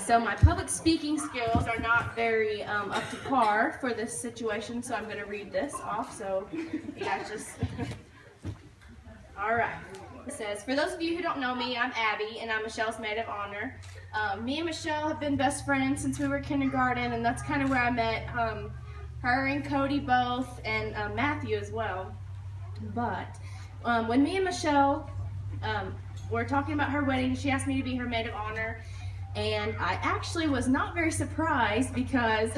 So my public speaking skills are not very up to par for this situation, so I'm going to read this off, so you guys just... All right. It says, for those of you who don't know me, I'm Abby, and I'm Michelle's maid of honor. Me and Michelle have been best friends since we were kindergarten, and that's kind of where I met her and Cody both, and Matthew as well. But when me and Michelle were talking about her wedding, she asked me to be her maid of honor. And I actually was not very surprised because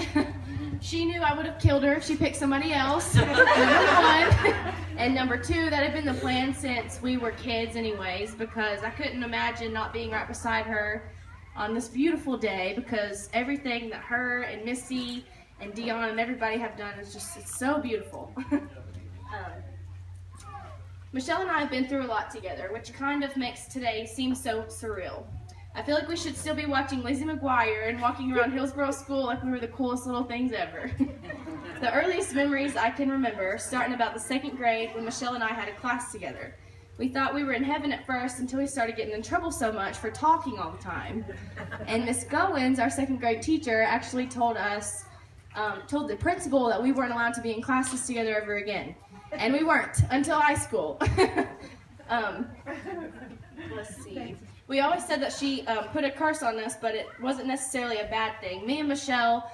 she knew I would have killed her if she picked somebody else, number one. And number two, that had been the plan since we were kids anyways, because I couldn't imagine not being right beside her on this beautiful day, because everything that her and Missy and Dion and everybody have done is just, it's so beautiful. Michelle and I have been through a lot together, which kind of makes today seem so surreal. I feel like we should still be watching Lizzie McGuire and walking around Hillsborough School like we were the coolest little things ever. The earliest memories I can remember start in about the 2nd grade when Michelle and I had a class together. We thought we were in heaven at first until we started getting in trouble so much for talking all the time. And Miss Goins, our 2nd grade teacher, actually told the principal that we weren't allowed to be in classes together ever again. And we weren't until high school. Let's see. We always said that she put a curse on us, but it wasn't necessarily a bad thing. Me and Michelle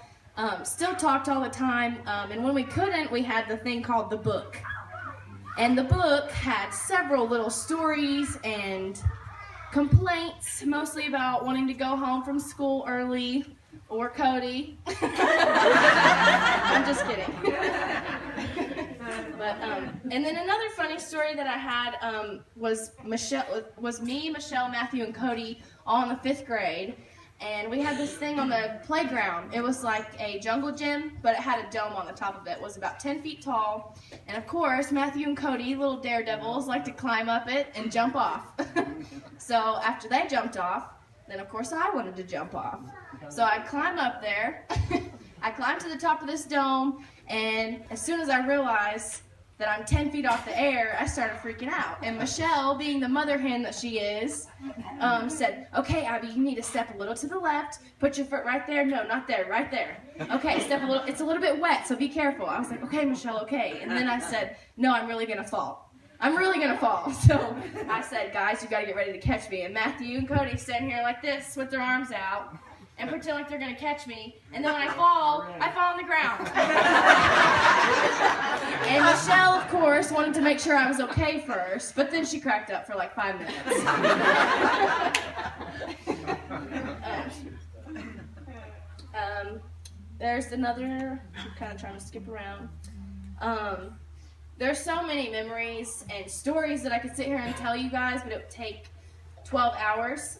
still talked all the time, and when we couldn't, we had the thing called the book. And the book had several little stories and complaints, mostly about wanting to go home from school early, or Cody. I'm just kidding. But, and then another funny story that I had was me, Michelle, Matthew, and Cody all in the 5th grade. And we had this thing on the playground. It was like a jungle gym, but it had a dome on the top of it. It was about 10 feet tall. And of course, Matthew and Cody, little daredevils, like to climb up it and jump off. So after they jumped off, then of course I wanted to jump off. So I climbed up there. I climbed to the top of this dome, and as soon as I realized that I'm 10 feet off the air, I started freaking out. And Michelle, being the mother hen that she is, said, okay, Abby, you need to step a little to the left, put your foot right there. No, not there, right there. Okay, step a little, it's a little bit wet, so be careful. I was like, okay, Michelle, okay. And then I said, no, I'm really gonna fall. I'm really gonna fall. So I said, guys, you gotta get ready to catch me. And Matthew and Cody standing here like this with their arms out and pretend like they're gonna catch me. And then when I fall on the ground. And Michelle, of course, wanted to make sure I was okay first, but then she cracked up for like 5 minutes. There's another, I'm kind of trying to skip around. There's so many memories and stories that I could sit here and tell you guys, but it would take 12 hours.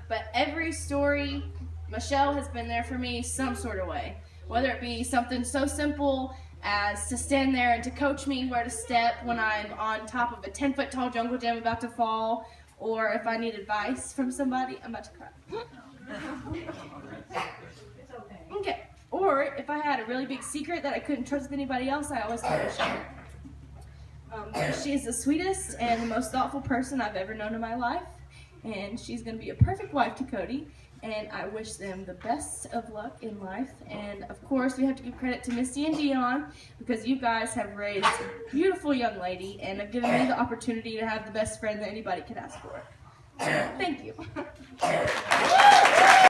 But every story, Michelle has been there for me some sort of way. Whether it be something so simple as to stand there and to coach me where to step when I'm on top of a 10-foot tall jungle gym about to fall, or if I need advice from somebody, I'm about to cry. Okay. Or if I had a really big secret that I couldn't trust with anybody else, I always told Michelle. She is the sweetest and the most thoughtful person I've ever known in my life, and she's going to be a perfect wife to Cody. And I wish them the best of luck in life. And of course, we have to give credit to Misty and Dion, because you guys have raised a beautiful young lady and have given me the opportunity to have the best friend that anybody could ask for. Thank you.